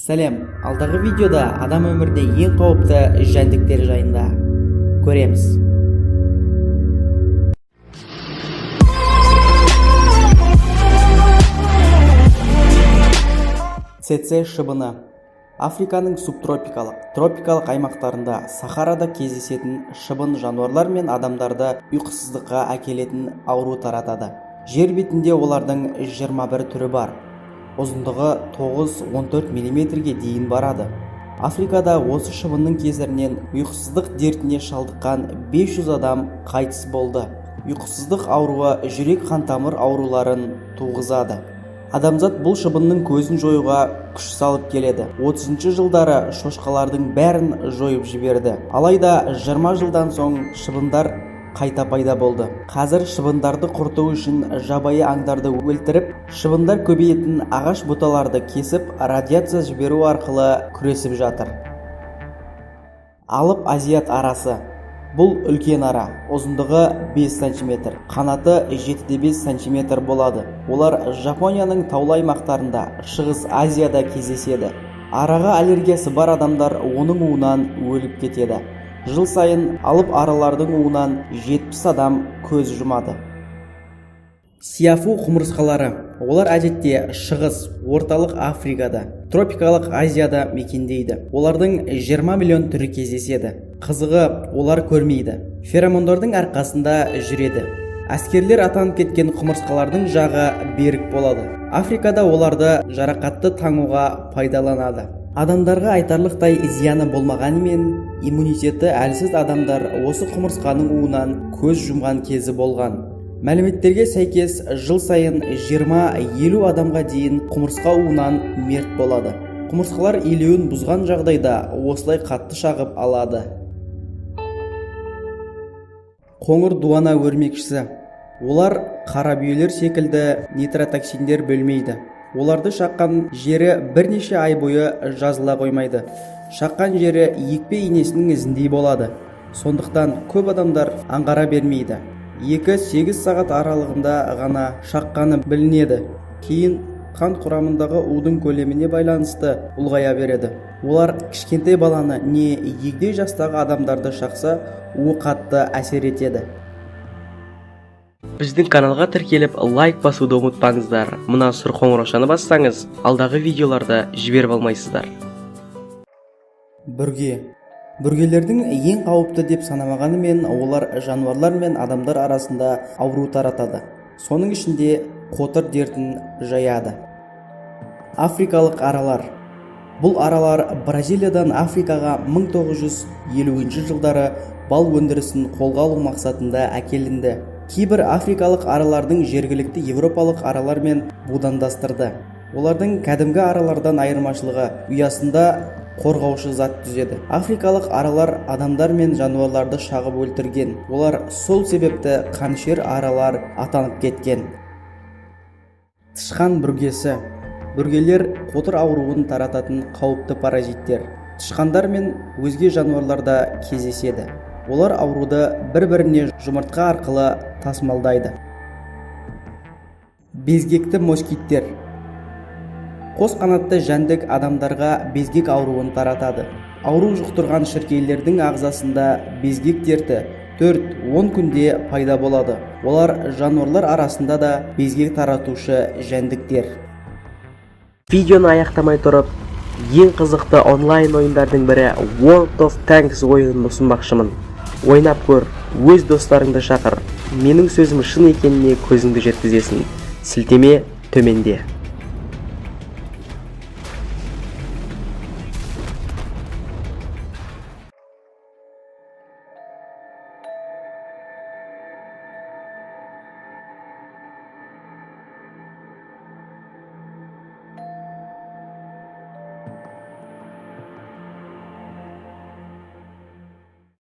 Сәлем, алдағы видеода адам өмірде ең қауіпті жәндіктер жайында көреміз. ЦЦ шыбыны Африканың субтропикалық, тропикалық аймақтарында Сахарада кездесетін шыбын жануарлар мен адамдарды ұйқысыздыққа әкелетін ауру таратады. Жер бетінде олардың 21 түрі бар. Ұзындығы 9-14 мм-ге дейін барады. Африкада осы шыбынның кесірінен ұйқысыздық дертіне шалдыққан 500 адам қайтыс болды. Ұйқысыздық ауруы жүрек қан-тамыр ауруларын туғызады. Адамзат бұл шыбынның көзін жоюға күш салып келеді. 30-шы жылдары шошқалардың бәрін жойып жіберді. Алайда 20 жылдан соң шыбындар қайта пайда болды. Қазір шыбындарды құрту үшін жабайы аңдарды өлтіріп, шыбындар көбейетін ағаш бұталарды кесіп, радиация жіберу арқылы күресіп жатыр. Алып азиат арасы. Бұл үлкен ара, ұзындығы 5 см, қанаты 7-5 см болады. Олар Жапонияның таулы аймақтарында, Шығыс Азияда кездеседі. Араға аллергиясы бар адамдар оның уынан өліп кетеді. Жыл сайын алып аралардың уынан 70 адам көз жұмады. Сияфу құмырсқалары. Олар әдетте Шығыс, орталық Африкада, тропикалық Азияда мекендейді. Олардың 20 миллион түрі кездеседі. Қызығы, олар көрмейді. Феромондардың арқасында жүреді. Әскерлер атанып кеткен құмырсқалардың жағы берік болады. Африкада оларды жарақатты таңуға пайдаланады. Адамдарға айтарлықтай зияны болмағанымен, иммунитеті әлсіз адамдар осы құмырсқаның уынан көз жұмған кезі болған. Мәліметтерге сәйкес, жыл сайын 20-50 адамға дейін құмырсқа уынан мерт болады. Құмырсқалар илеуін бұзған жағдайда осылай қатты шағып алады. Қоңыр дуана өрмекшісі. Олар қарабүйелер секілді нейтротоксиндер бөлмейді. Оларды шаққан жері бірнеше ай бойы жазыла қоймайды. Шаққан жері екпе инесінің ізіндей болады. Сондықтан көп адамдар аңғара бермейді. 2-8 сағат аралығында ғана шаққаны білінеді. Кейін қан құрамындағы удың көлеміне байланысты ұлғая береді. Олар кішкентай баланы не егде жастағы адамдарды шақса, уы қатты әсер етеді. Біздің каналға тіркеліп лайк басуды ұмытпаңыздар. Мына сұр қоңыраушаны бассаңыз, алдағы видеоларды жіберіп алмайсыздар. Бүргелердің ең қауіпті деп санамағанымен, олар жануарлар мен адамдар арасында ауру таратады. Соның ішінде қотыр дертін жаяды. Африкалық аралар. Бұл аралар Бразилиядан Африкаға 1950 жылдары бал өндірісін қолға алу мақсатында әкелінді. Кейбір африкалық аралардың жергілікті европалық аралармен будандастырды. Олардың кәдімгі аралардан айырмашылығы ұясында қорғаушы зат түзеді. Африкалық аралар адамдар мен жануарларды шағып өлтірген. Олар сол себепті қанішер аралар атанып кеткен. Тышқан бүргесі. Бүргелер қотыр ауруын тарататын қауіпті паразиттер. Тышқандар мен өзге жануарларда кездеседі. Олар ауруды бір-біріне жұмыртқа арқылы тасымалдайды. Безгекті москиттер. Қос қанатты жәндік адамдарға безгек ауруын таратады. Ауру жұқтырған шіркейлердің ағзасында безгек дерті 4-10 күнде пайда болады. Олар жануарлар арасында да безгек таратушы жәндіктер. Видеоны аяқтамай тұрып, ең қызықты онлайн ойындардың бірі World of Tanks ойынын ұсынбақшымын. Ойнап көр, өз достарыңды шақыр. Менің сөзім шын екеніне көзіңді жеткізесің. Сілтеме төменде.